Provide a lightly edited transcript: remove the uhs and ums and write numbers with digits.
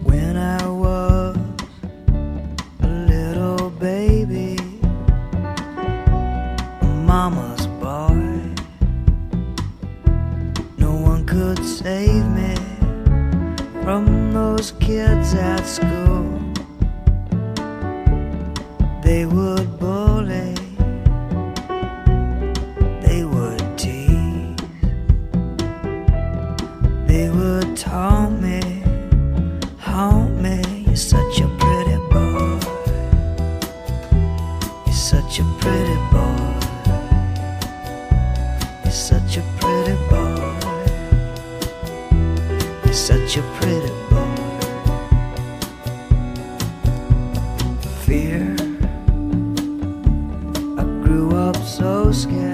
When I was a little baby, a mama's boy, no one could save me from those kids at school. They would bully, they would tease, they would taunt me, haunt me. You're such a pretty boy, you're such a pretty boy, you're such a pretty boy, you're such a pretty boy. Fear, I grew up so scared.